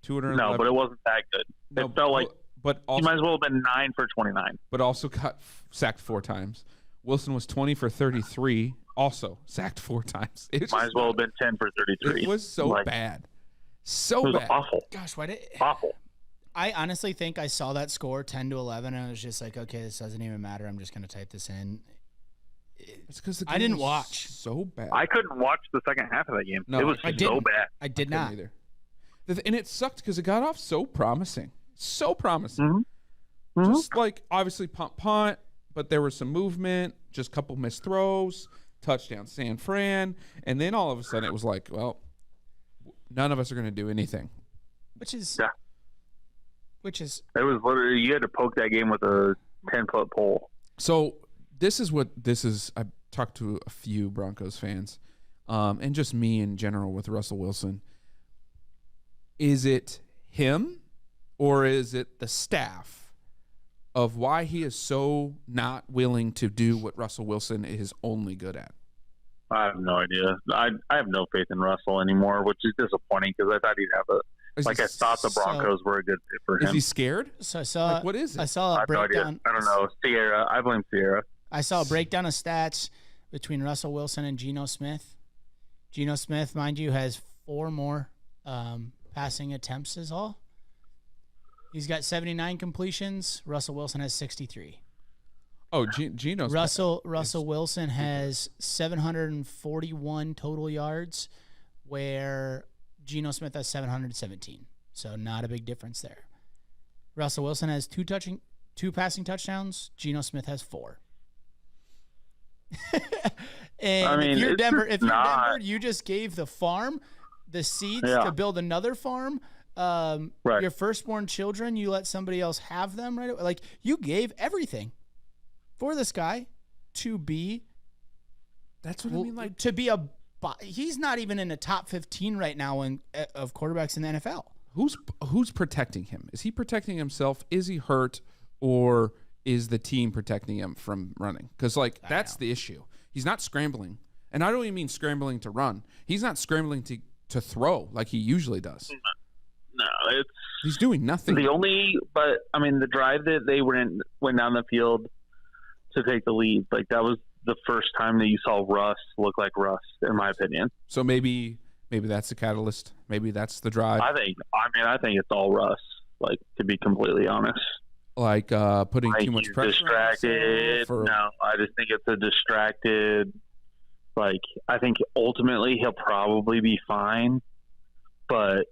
211. No, but it wasn't that good. It felt like he might as well have been 9 for 29. But also got sacked 4 times. Wilson was 20 for 33, also sacked 4 times. Might as well have been 10 for 33. It was so bad. So it was bad. Awful. Gosh, why did awful. I honestly think I saw that score 10-11, and I was just like, okay, this doesn't even matter. I'm just going to type this in. It's because I didn't watch. So bad. I couldn't watch the second half of that game. No, it was so bad. I did not either. And it sucked because it got off so promising. So promising. Mm-hmm. Just obviously punt, but there was some movement, just a couple missed throws, touchdown San Fran, and then all of a sudden it was like, well, none of us are going to do anything. Which is it was literally, you had to poke that game with a 10-foot pole. So this is. I've talked to a few Broncos fans, and just me in general with Russell Wilson. Is it him, or is it the staff of why he is so not willing to do what Russell Wilson is only good at? I have no idea. I have no faith in Russell anymore, which is disappointing because I thought he'd have a. I thought the Broncos were a good fit for him. Is he scared? So I saw. What is it? I saw a breakdown. I don't know. Sierra. I blame Sierra. I saw a breakdown of stats between Russell Wilson and Geno Smith. Geno Smith, mind you, has 4 more passing attempts is all. He's got 79 completions. Russell Wilson has 63. Oh, Geno's Russell Wilson has 741 total yards, where Geno Smith has 717. So not a big difference there. Russell Wilson has two passing touchdowns. Geno Smith has 4. And I mean, if you're Denver, not... you just gave the farm, the seeds to build another farm. Right. Your firstborn children, you let somebody else have them, right? Like, you gave everything for this guy to be. That's what I mean. Like, to be a. He's not even in the top 15 right now of quarterbacks in the NFL. Who's protecting him? Is he protecting himself? Is he hurt, or is the team protecting him from running? Because that's the issue. He's not scrambling, and I don't even mean scrambling to run. He's not scrambling to throw like he usually does. No, he's doing nothing. But I mean, the drive that they went down the field to take the lead, like that was the first time that you saw Russ look like Russ, in my opinion. So maybe that's the catalyst. Maybe that's the drive. I think it's all Russ. Like, to be completely honest, like putting too much pressure. Distracted. No, I just think it's a distracted. Like, I think ultimately he'll probably be fine, but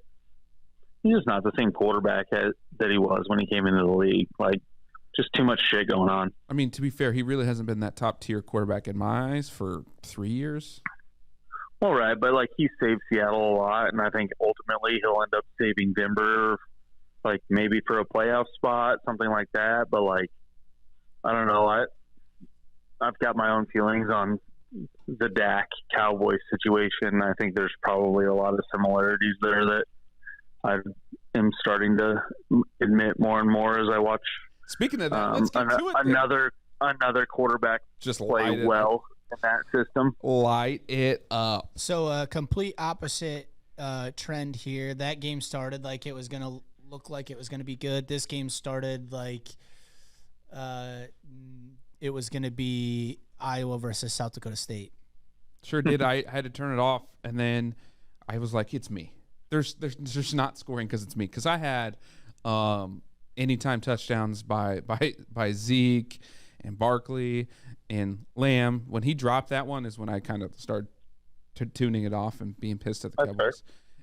he's just not the same quarterback that he was when he came into the league. Like, just too much shit going on. I mean, to be fair, he really hasn't been that top-tier quarterback in my eyes for 3 years. All right, but, like, he saved Seattle a lot, and I think ultimately he'll end up saving Denver, like, maybe for a playoff spot, something like that. But, like, I don't know. I've got my own feelings on the Dak Cowboys situation. I think there's probably a lot of similarities there that I am starting to admit more and more as I watch. Speaking of that, let's get to it. Another quarterback just play well in that system. Light it up. So a complete opposite trend here. That game started like it was going to look like it was going to be good. This game started like it was going to be Iowa versus South Dakota State. Sure did. I had to turn it off, and then I was like, it's me. There's not scoring because it's me. Because I had anytime touchdowns by Zeke and Barkley and Lamb. When he dropped that one is when I kind of started tuning it off and being pissed at the Cowboys. Fair.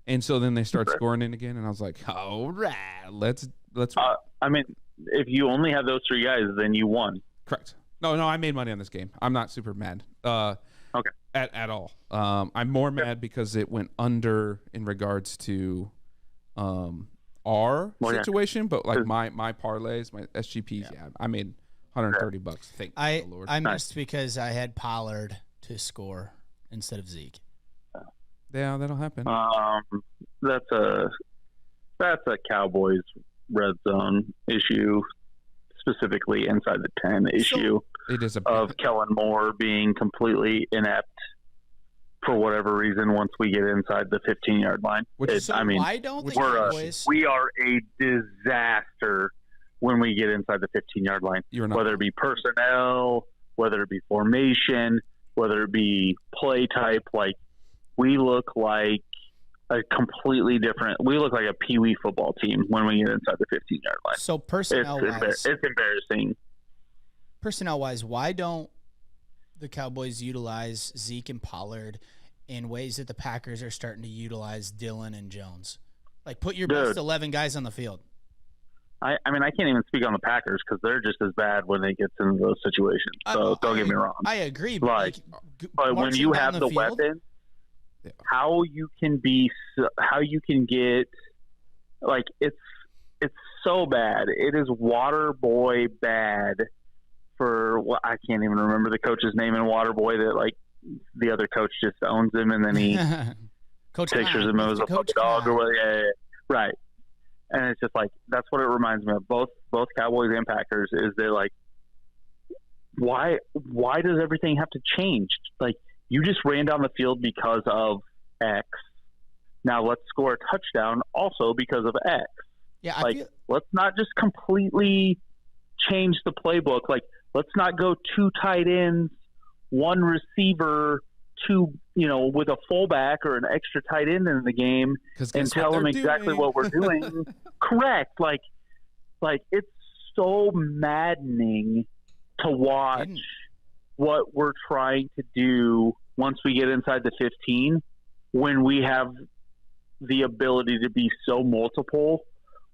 And so then they start scoring it again, and I was like, all right, let's. I mean, if you only have those 3 guys, then you won. Correct. No, I made money on this game. I'm not super mad. Okay. At all. I'm more mad because it went under in regards to our situation, but like my parlays, my SGPs, I made $130. Thank the Lord. I missed because I had Pollard to score instead of Zeke. Yeah, that'll happen. That's a Cowboys red zone issue, specifically inside the 10 issue. It is of Kellen Moore being completely inept for whatever reason once we get inside the 15-yard line. Why don't the Cowboys? We are a disaster when we get inside the 15-yard line. Whether it be personnel, whether it be formation, whether it be play type, like we look like a completely different. We look like a peewee football team when we get inside the 15-yard line. So personnel-wise, it's embarrassing. Personnel-wise, why don't the Cowboys utilize Zeke and Pollard in ways that the Packers are starting to utilize Dillon and Jones? Like, put your best 11 guys on the field. I mean, I can't even speak on the Packers because they're just as bad when they get into those situations. So don't get me wrong. I agree. But when you have the weapon, how you can get, like, it's so bad. It is Waterboy bad. I can't even remember the coach's name in Waterboy that, like, the other coach just owns him and then he pictures him as a dog or whatever. Yeah, right. And it's just like, that's what it reminds me of. Both Cowboys and Packers is that, like, why does everything have to change? Like, you just ran down the field because of X. Now let's score a touchdown also because of X. Yeah, let's not just completely change the playbook. Like, let's not go 2 tight ends, 1 receiver, 2, with a fullback or an extra tight end in the game and tell them exactly what we're doing. Correct. Like, like it's so maddening to watch what we're trying to do once we get inside the 15 when we have the ability to be so multiple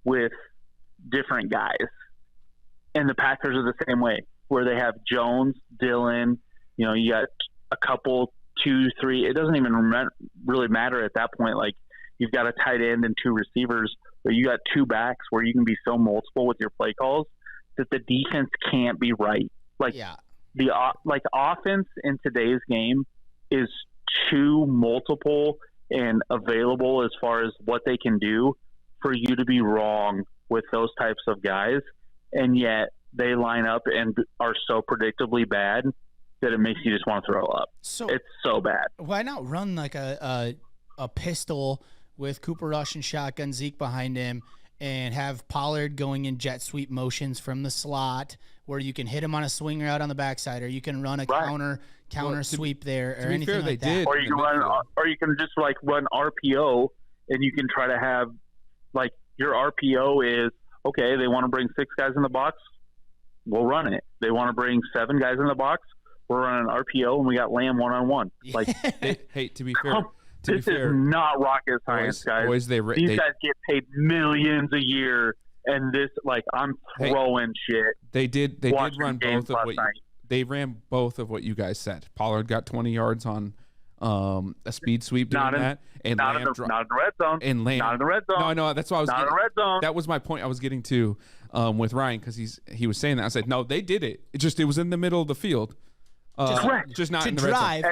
with different guys. And the Packers are the same way, where they have Jones, Dillon, you got a couple, 2, 3. It doesn't even really matter at that point. Like, you've got a tight end and 2 receivers, but you got 2 backs where you can be so multiple with your play calls that the defense can't be right. Like, the offense in today's game is too multiple and available as far as what they can do for you to be wrong with those types of guys. And yet they line up and are so predictably bad that it makes you just want to throw up. So it's so bad. Why not run like a pistol with Cooper Rush and shotgun, Zeke behind him, and have Pollard going in jet sweep motions from the slot where you can hit him on a swing route on the backside, or you can run a counter sweep there, or anything like that. Or you can just like run RPO, and you can try to have like your RPO is okay. They want to bring 6 guys in the box, we'll run it. They want to bring 7 guys in the box, we're running RPO, and we got Lamb 1-on-1. Like, hey, to be fair. This is not rocket science, guys. These guys get paid millions a year, and this, like, I'm throwing shit. They did run both of what they ran both of what you guys said. Pollard got 20 yards on a speed sweep doing that, and not in the red zone. And Lamb, not in the red zone. No, I know that's why I was not in the red zone. That was my point I was getting to with Ryan, because he was saying that. I said no, they did it. It was in the middle of the field. Correct. Just not to in the drive, red zone.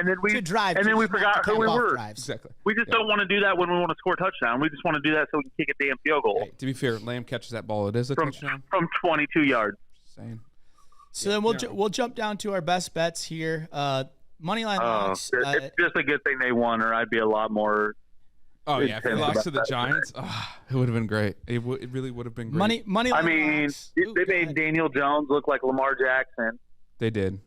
And then we forgot who we were. Drives. Exactly. We just don't want to do that when we want to score a touchdown. We just want to do that so we can kick a damn field goal. Hey, to be fair, Lamb catches that ball. It is a touchdown from 22 yards. Just saying. So then we'll jump down to our best bets here. Moneyline locks. It's just a good thing they won, or I'd be a lot more. Oh yeah, if they lost to the Giants, it would have been great. It really would have been great. Moneyline. I mean, locks. they made Daniel Jones look like Lamar Jackson. They did.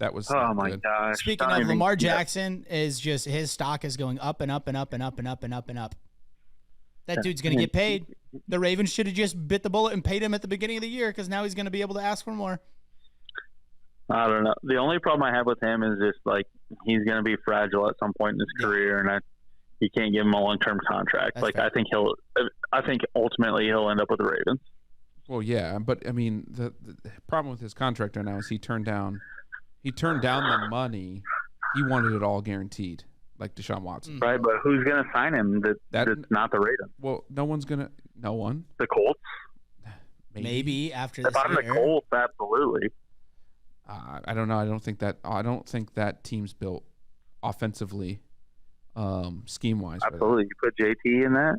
That was my good. gosh. Speaking of Lamar Jackson, is just his stock is going up and up and up and up and up and up and up. That dude's going to get paid. The Ravens should have just bit the bullet and paid him at the beginning of the year, because now he's going to be able to ask for more. I don't know. The only problem I have with him is just like he's going to be fragile at some point in his career, and you can't give him a long-term contract. That's fair. I think ultimately he'll end up with the Ravens. Well, yeah, but I mean the problem with his contract right now is he turned down the money. He wanted it all guaranteed, like Deshaun Watson. Right, but who's going to sign him that's not the Ravens? Well, no one. The Colts? Maybe after this year. If I'm the Colts, absolutely. I don't know. I don't think that team's built offensively, scheme-wise. Absolutely. You put JT in that?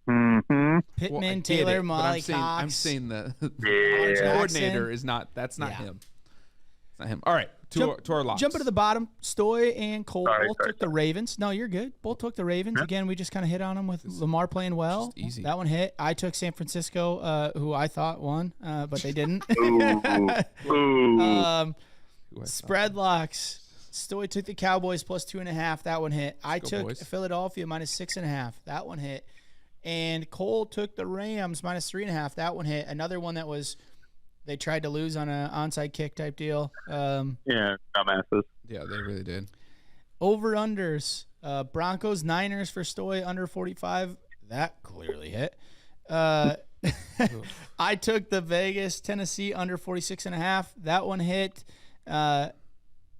Mm-hmm. Pittman, Taylor, Molly, Cox. I'm saying the yeah. coordinator is not. That's not him. It's not him. All right, to our locks. Jumping to the bottom, Stoy and Cole both took the Ravens. No, you're good. Both took the Ravens. Yeah. Again, we just kind of hit on them with Lamar playing well. Easy. That one hit. I took San Francisco, who I thought won, but they didn't. Ooh. Spread locks. Stoy took the Cowboys plus 2.5. That one hit. I took boys. Philadelphia minus 6.5. That one hit. And Cole took the Rams minus 3.5. That one hit. Another one that was they tried to lose on an onside kick type deal. Yeah, dumbasses. Yeah, they really did. Over unders. Broncos Niners for Stoy under 45. That clearly hit. I took the Vegas Tennessee under 46.5. That one hit.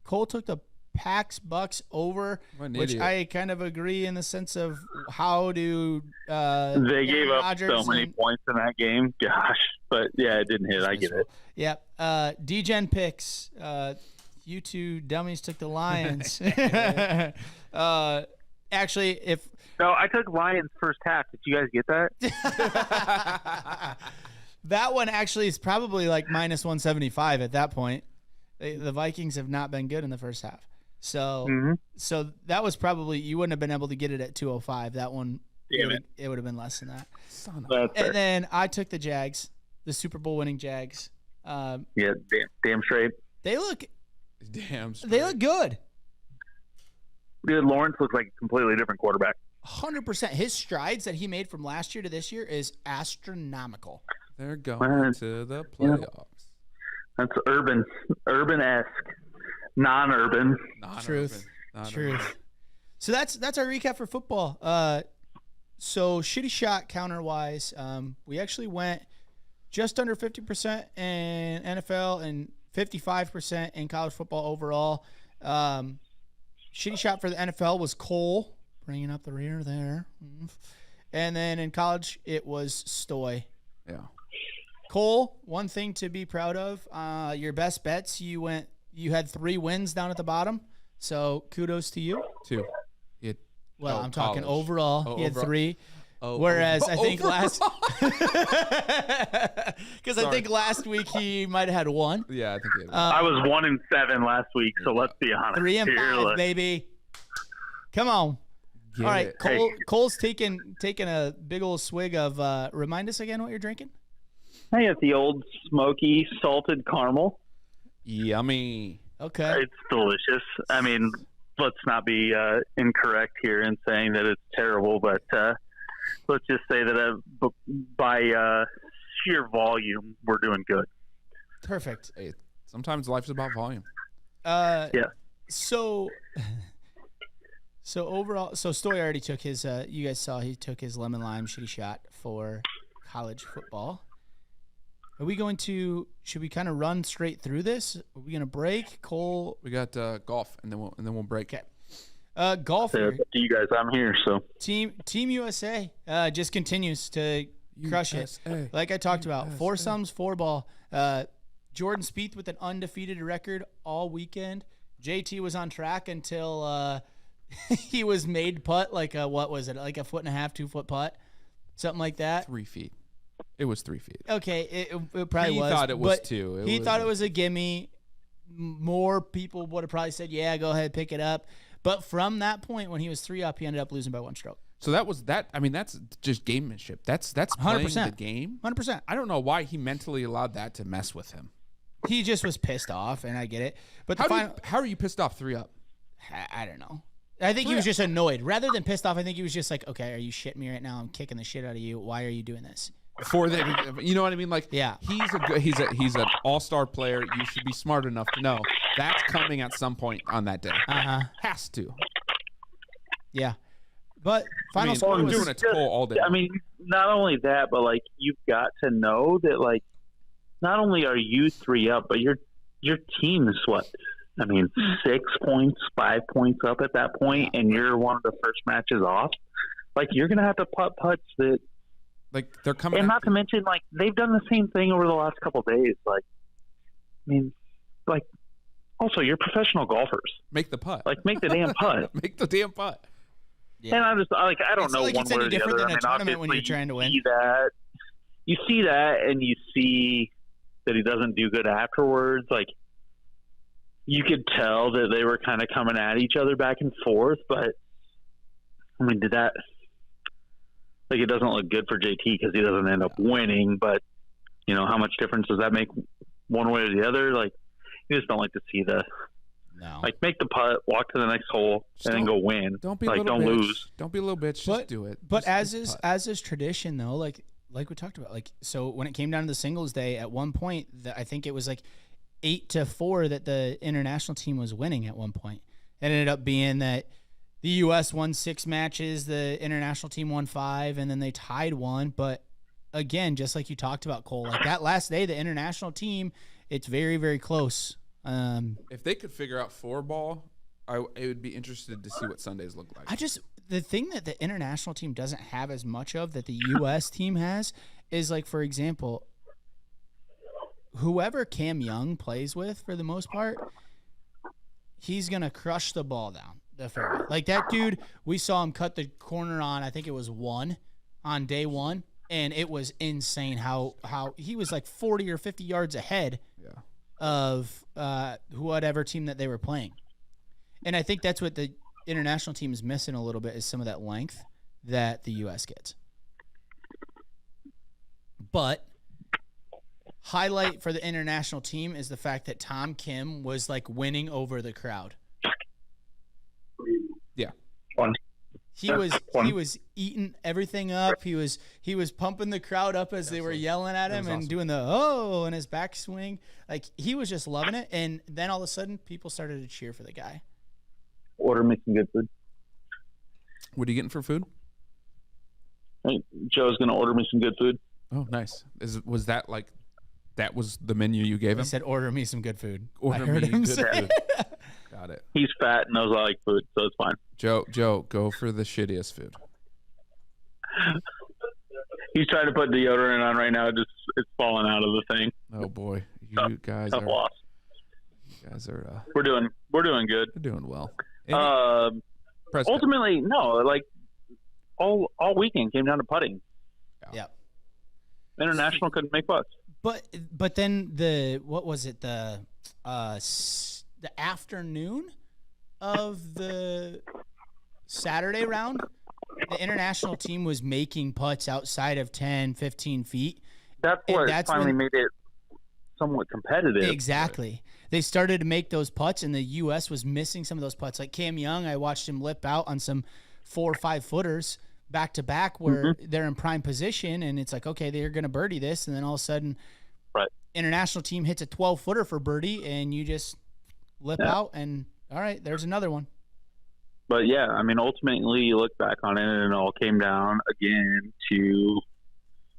Cole took the Packs Bucks over, which I kind of agree in the sense of how do they gave up so many points in that game. Gosh, but yeah, it didn't hit. I get it. Yep. D-Gen picks. You two dummies took the Lions. Actually, no, I took Lions first half. Did you guys get that? That one actually is probably like minus 175 at that point. The Vikings have not been good in the first half. So so that was probably, you wouldn't have been able to get it at 205. That one, it would have been less than that. And then I took the Jags, the Super Bowl winning Jags. Yeah, damn straight. They look good. Dude, Lawrence looks like a completely different quarterback. 100%. His strides that he made from last year to this year is astronomical. They're going to the playoffs. That's urban-esque, non-urban. Truth. So that's our recap for football. So shitty shot counter-wise, we actually went just under 50% in NFL and 55% in college football overall. Shitty shot for the NFL was Cole, bringing up the rear there. And then in college, it was Stoy. Yeah. Cole, one thing to be proud of, your best bets, you had 3 wins down at the bottom. So kudos to you. 2. I'm talking overall. Oh, he had overall. 3. Oh, whereas I think overall. I think last week he might have had 1. Yeah, I think he had 1. I was 1-7 last week, so let's be honest. 3 and 5, baby. Come on. Get All right, it. Cole's taking a big old swig of. Remind us again what you're drinking. Hey, it's the old smoky salted caramel. Yummy. Okay. It's delicious. I mean, let's not be incorrect here in saying that it's terrible, but let's just say that by sheer volume, we're doing good. Perfect. Hey, sometimes life's about volume. Yeah. So overall, Stoy already took his. You guys saw he took his lemon lime shitty shot for college football. Are we going to? Should we kind of run straight through this? Are we going to break? Cole, We got golf, and then we'll break. Okay. Golf. So, to you guys, I'm here. So Team USA just continues to crush it. Like I talked about, foursomes, 4-ball. Jordan Spieth with an undefeated record all weekend. JT was on track until he was made putt like what was it? Like a 1.5 2 foot putt, something like that. 3 feet. It was 3 feet. Okay, it probably was. He thought it was but 2. He thought it was a gimme. More people would have probably said, "Yeah, go ahead, pick it up." But from that point, when he was 3 up, he ended up losing by 1 stroke. So that was that. I mean, that's just gamemanship. That's playing 100%. the game. 100%. I don't know why he mentally allowed that to mess with him. He just was pissed off, and I get it. But How are you pissed off 3 up? I don't know. I think he was just annoyed. Rather than pissed off, I think he was just like, okay, are you shitting me right now? I'm kicking the shit out of you. Why are you doing this? You know what I mean? Like, yeah, he's an all-star player. You should be smart enough to know that's coming at some point on that day. Has to. Yeah, but final I'm score was doing a toll all day. I mean, not only that, but like you've got to know that like not only are you 3 up, but your team is what? I mean, 6 points, 5 points up at that point, and you're one of the first matches off. Like you're gonna have to putt putts that. Like they're coming, and not to mention, like they've done the same thing over the last couple of days. Like, I mean, like also you're professional golfers. Make the putt. Like make the damn putt. Make the damn putt. Yeah. And I don't know like one it's way any or the different other. than a tournament when you're trying to win. You see that, and you see that he doesn't do good afterwards. Like you could tell that they were kind of coming at each other back and forth. But I mean, did that? Like it doesn't look good for JT because he doesn't end up winning. But you know how much difference does that make one way or the other? Like you just don't like to see the. No. Like make the putt, walk to the next hole, and then go win. Don't be like a little don't bitch. lose. Don't be a little bitch. Just do it. But just as is tradition though, like we talked about, like so when it came down to the singles day, at one point I think it was like 8-4 that the international team was winning at one point. It ended up being that the U.S. won 6 matches, the international team won 5, and then they tied 1. But again, just like you talked about, Cole, like that last day, the international team, it's very, very close. If they could figure out 4-ball, I would be interested to see what Sundays look like. The thing that the international team doesn't have as much of that the U.S. team has is, like, for example, whoever Cam Young plays with for the most part, he's going to crush the ball down the fairway. Like that dude, we saw him cut the corner on, I think it was 1 on day 1, and it was insane how he was like 40 or 50 yards ahead of whatever team that they were playing. And I think that's what the international team is missing a little bit, is some of that length that the U.S. gets. But highlight for the international team is the fact that Tom Kim was like winning over the crowd. Yeah. He was eating everything up. He was pumping the crowd up as they were yelling at him and awesome. Doing the oh and his backswing. Like he was just loving it. And then all of a sudden, people started to cheer for the guy. Order me some good food. What are you getting for food? Hey, Joe's gonna order me some good food. Oh, nice. Was that like that was the menu you gave him? He said, "Order me some good food." Order me good food. Got it. He's fat and knows I like food, so it's fine. Joe, go for the shittiest food. He's trying to put deodorant on right now. It's falling out of the thing. Oh boy, you guys are. Loss. You guys are. We're doing good. We're doing well. Ultimately, no. Like all weekend came down to putting. Yeah. International couldn't make putts. But then the afternoon of the Saturday round, the international team was making putts outside of 10, 15 feet. That's finally made it somewhat competitive. Exactly. They started to make those putts, and the U.S. was missing some of those putts. Like Cam Young, I watched him lip out on some 4 or 5 footers back-to-back where they're in prime position, and it's like, okay, they're going to birdie this, and then all of a sudden international team hits a 12-footer for birdie, and you just lip out, and all right, there's another one. But, yeah, I mean, ultimately you look back on it, and it all came down again to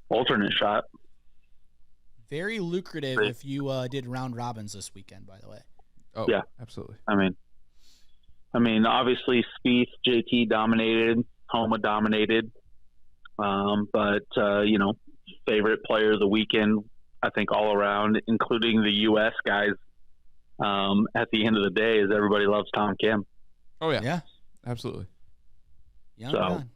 alternate shot. Very lucrative if you did round robins this weekend, by the way. Oh, yeah, absolutely. I mean, obviously Spieth, JT dominated, Homa dominated, but favorite player of the weekend, I think all around, including the U.S. guys. At the end of the day, is everybody loves Tom Kim. Oh yeah, absolutely. Young gun.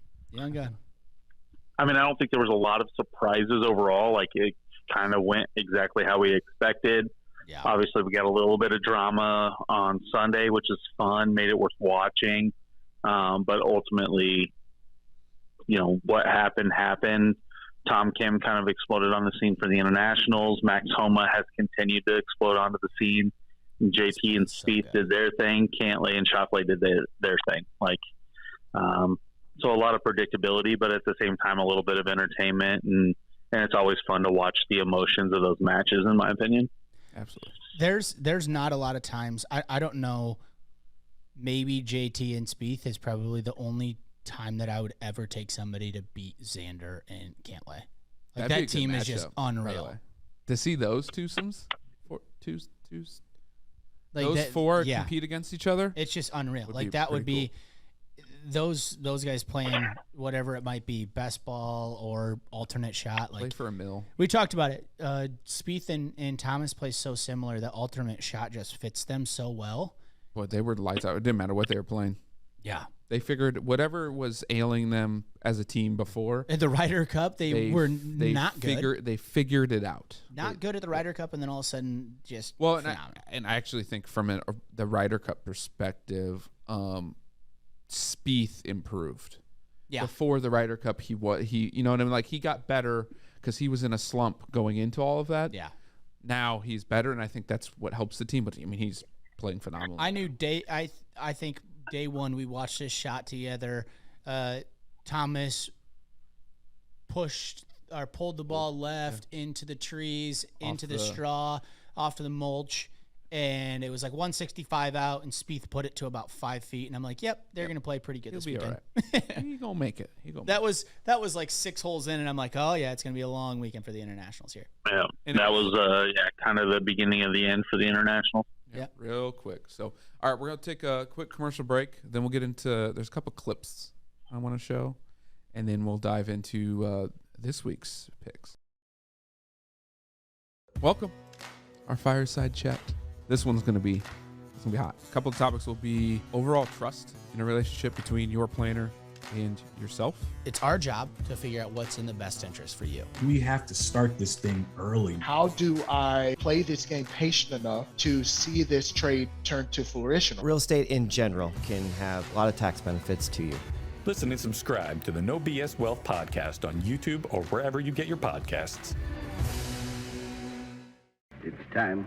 I mean, I don't think there was a lot of surprises overall. Like it kind of went exactly how we expected. Yeah. Obviously, we got a little bit of drama on Sunday, which is fun, made it worth watching. But ultimately, what happened. Tom Kim kind of exploded on the scene for the internationals. Max Homa has continued to explode onto the scene. JT and Spieth did their thing. Cantlay and Schauffele did their thing. So a lot of predictability, but at the same time, a little bit of entertainment, and it's always fun to watch the emotions of those matches, in my opinion. Absolutely. There's not a lot of times. I don't know. Maybe JT and Spieth is probably the only time that I would ever take somebody to beat Xander and Cantlay. Like that team is just unreal. To see those twosomes, like those four compete against each other, it's just unreal. Like that would be those guys playing whatever it might be, best ball or alternate shot. Like play for a mill. We talked about it. Spieth and Thomas play so similar that alternate shot just fits them so well. Boy, they were lights out. It didn't matter what they were playing. Yeah. They figured whatever was ailing them as a team before. At the Ryder Cup, they were not good. They figured it out. Not good at the Ryder Cup, and then all of a sudden just and I actually think from the Ryder Cup perspective, Spieth improved. Yeah. Before the Ryder Cup, he you know what I mean? Like he got better because he was in a slump going into all of that. Yeah. Now he's better, and I think that's what helps the team. But I mean, he's playing phenomenal. I knew I think day one we watched this shot together. Thomas pulled the ball left into the trees, into the straw, off to the mulch, and it was like 165 out, and Spieth put it to about 5 feet, and I'm like, yep, they're going to play pretty good this weekend. All right. He's going to make it. That was like 6 holes in, and I'm like, oh, yeah, it's going to be a long weekend for the internationals here. Yeah, and that was kind of the beginning of the end for the international. Yeah, real quick. So, all right, we're going to take a quick commercial break. Then we'll get into – there's a couple clips I want to show, and then we'll dive into this week's picks. Welcome. Our fireside chat. This one's going to be hot. A couple of topics will be overall trust in a relationship between your planner and yourself. It's our job to figure out what's in the best interest for you. We have to start this thing early. How do I play this game patient enough to see this trade turn to fruition? Real estate in general can have a lot of tax benefits to you. Listen and subscribe to the No BS Wealth podcast on YouTube or wherever you get your podcasts. It's time.